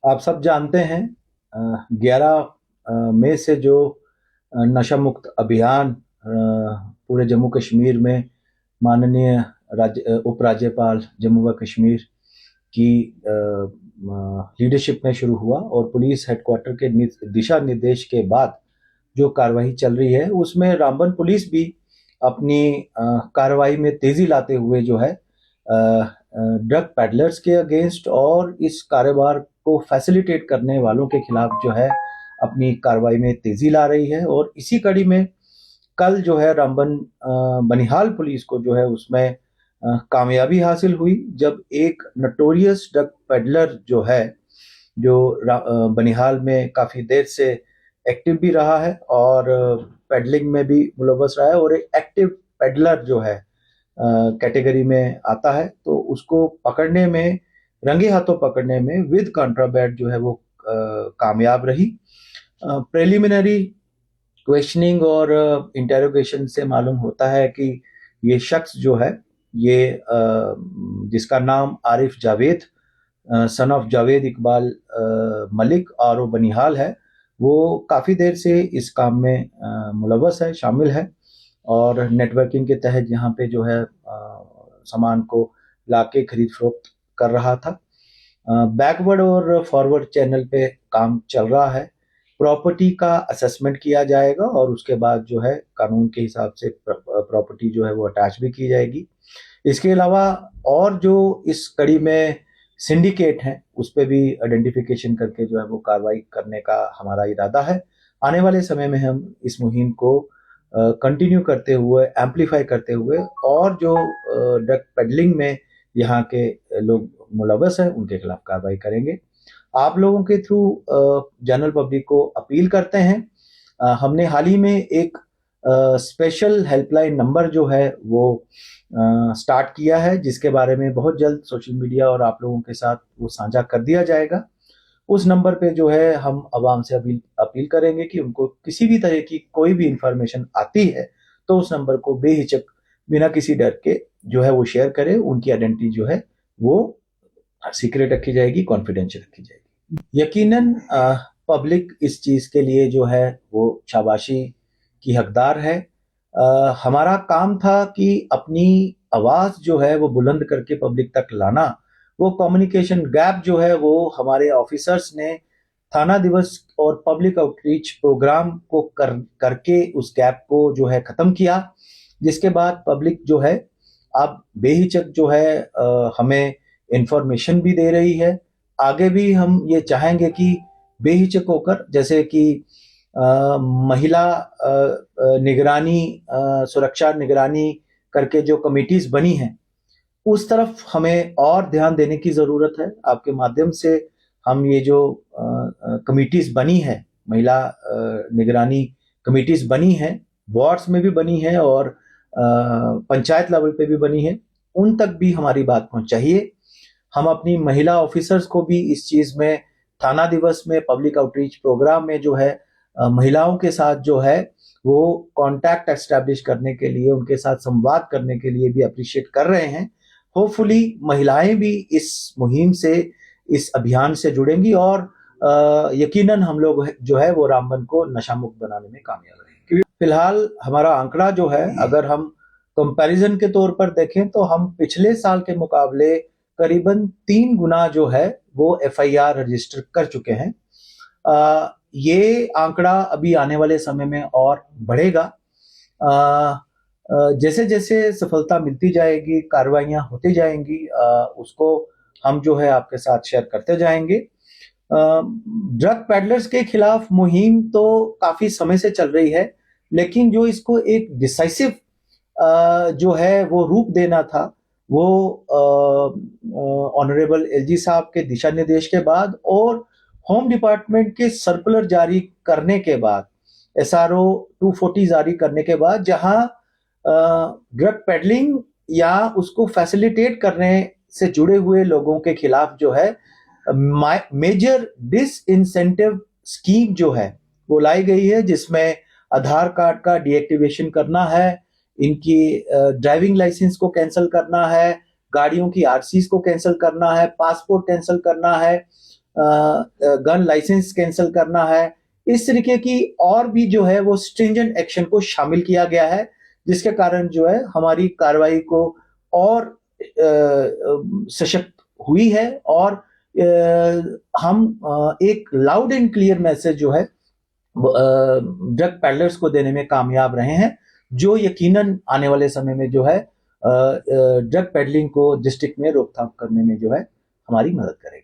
आप सब जानते हैं 11 मई से जो नशा मुक्त अभियान पूरे जम्मू कश्मीर में माननीय उपराज्यपाल जम्मू व कश्मीर की लीडरशिप में शुरू हुआ और पुलिस हेडक्वार्टर के दिशा निर्देश के बाद जो कार्रवाई चल रही है उसमें रामबन पुलिस भी अपनी कार्रवाई में तेजी लाते हुए जो है ड्रग पैडलर्स के अगेंस्ट और इस कारोबार को फैसिलिटेट करने वालों के खिलाफ जो है अपनी कार्रवाई में तेजी ला रही है। और इसी कड़ी में कल जो है रामबन बनिहाल पुलिस को जो है उसमें कामयाबी हासिल हुई जब एक नटोरियस ड्रग पेडलर जो है जो बनिहाल में काफी देर से एक्टिव भी रहा है और पेडलिंग में भी मुलव्वस रहा है और एक एक्टिव पेडलर जो है कैटेगरी में आता है, तो उसको पकड़ने में, रंगे हाथों पकड़ने में विद कॉन्ट्राबैंड जो है वो कामयाब रही। प्रिलिमिनरी क्वेश्चनिंग और इंटेरोगेशन से मालूम होता है कि ये शख्स जो है ये जिसका नाम Arif Javed son of Javed Iqbal Malik R Banihal है, वो काफ़ी देर से इस काम में मुलव्वस है, शामिल है और नेटवर्किंग के तहत यहाँ पे जो है सामान को लाके खरीद फरोख्त कर रहा था। बैकवर्ड और फॉरवर्ड चैनल पे काम चल रहा है। प्रॉपर्टी का असेसमेंट किया जाएगा और उसके बाद जो है कानून के हिसाब से प्रॉपर्टी जो है वो अटैच भी की जाएगी। इसके अलावा और जो इस कड़ी में सिंडिकेट हैं उस पर भी आइडेंटिफिकेशन करके जो है वो कार्रवाई करने का हमारा इरादा है। आने वाले समय में हम इस मुहिम को कंटिन्यू करते हुए, एम्पलीफाई करते हुए और जो ड्रग पेडलिंग में यहाँ के लोग मुलव्वस हैं उनके खिलाफ कार्रवाई करेंगे। आप लोगों के थ्रू जनरल पब्लिक को अपील करते हैं, हमने हाल ही में एक स्पेशल हेल्पलाइन नंबर जो है वो स्टार्ट किया है, जिसके बारे में बहुत जल्द सोशल मीडिया और आप लोगों के साथ वो साझा कर दिया जाएगा। उस नंबर पे जो है हम आवाम से अपील करेंगे कि उनको किसी भी तरह की कोई भी इंफॉर्मेशन आती है तो उस नंबर को बेहिचक बिना किसी डर के जो है वो शेयर करें। उनकी आइडेंटिटी जो है वो सीक्रेट रखी जाएगी, कॉन्फिडेंशियल रखी जाएगी। यकीनन पब्लिक इस चीज के लिए जो है वो शाबाशी की हकदार है। हमारा काम था कि अपनी आवाज जो है वो बुलंद करके पब्लिक तक लाना। वो कम्युनिकेशन गैप जो है वो हमारे ऑफिसर्स ने थाना दिवस और पब्लिक आउटरीच प्रोग्राम को करके उस गैप को जो है खत्म किया, जिसके बाद पब्लिक जो है अब बेहिचक जो है हमें इंफॉर्मेशन भी दे रही है। आगे भी हम ये चाहेंगे कि बेहिचक होकर, जैसे कि महिला निगरानी, सुरक्षा निगरानी करके जो कमिटीज बनी हैं उस तरफ हमें और ध्यान देने की जरूरत है। आपके माध्यम से हम ये जो कमिटीज बनी है, महिला निगरानी कमिटीज बनी हैं, वार्ड्स में भी बनी है और पंचायत लेवल पे भी बनी है, उन तक भी हमारी बात पहुंचाइए। हम अपनी महिला ऑफिसर्स को भी इस चीज में थाना दिवस में पब्लिक आउटरीच प्रोग्राम में जो है महिलाओं के साथ जो है वो कांटेक्ट एस्टैब्लिश करने के लिए, उनके साथ संवाद करने के लिए भी अप्रिशिएट कर रहे हैं। होपफुली महिलाएं भी इस मुहिम से, इस अभियान से जुड़ेंगी और यकीनन हम लोग जो है वो रामबन को नशा मुक्त बनाने में कामयाब रहेंगे। फिलहाल हमारा आंकड़ा जो है, अगर हम कंपैरिजन के तौर पर देखें तो हम पिछले साल के मुकाबले करीबन 3 गुना जो है वो एफआईआर रजिस्टर कर चुके हैं। ये आंकड़ा अभी आने वाले समय में और बढ़ेगा। जैसे जैसे सफलता मिलती जाएगी, कार्रवाइयां होती जाएंगी, उसको हम जो है आपके साथ शेयर करते जाएंगे। ड्रग पैडलर्स के खिलाफ मुहिम तो काफी समय से चल रही है, लेकिन जो इसको एक डिसाइसिव जो है वो रूप देना था वो ऑनरेबल एलजी साहब के दिशा निर्देश के बाद और होम डिपार्टमेंट के सर्कुलर जारी करने के बाद, एसआरओ 240 जारी करने के बाद, जहां ड्रग पेडलिंग या उसको फैसिलिटेट करने से जुड़े हुए लोगों के खिलाफ जो है मेजर डिसइंसेंटिव स्कीम जो है वो लाई गई है, जिसमें आधार कार्ड का डीएक्टिवेशन करना है, इनकी ड्राइविंग लाइसेंस को कैंसिल करना है, गाड़ियों की आरसीज को कैंसिल करना है, पासपोर्ट कैंसिल करना है, गन लाइसेंस कैंसिल करना है, इस तरीके की और भी जो है वो स्ट्रिंजेंट एक्शन को शामिल किया गया है, जिसके कारण जो है हमारी कार्रवाई को और सशक्त हुई है और हम एक लाउड एंड क्लियर मैसेज जो है ड्रग पैडलर्स को देने में कामयाब रहे हैं, जो यकीनन आने वाले समय में जो है ड्रग पेडलिंग को डिस्ट्रिक्ट में रोकथाम करने में जो है हमारी मदद करेगा।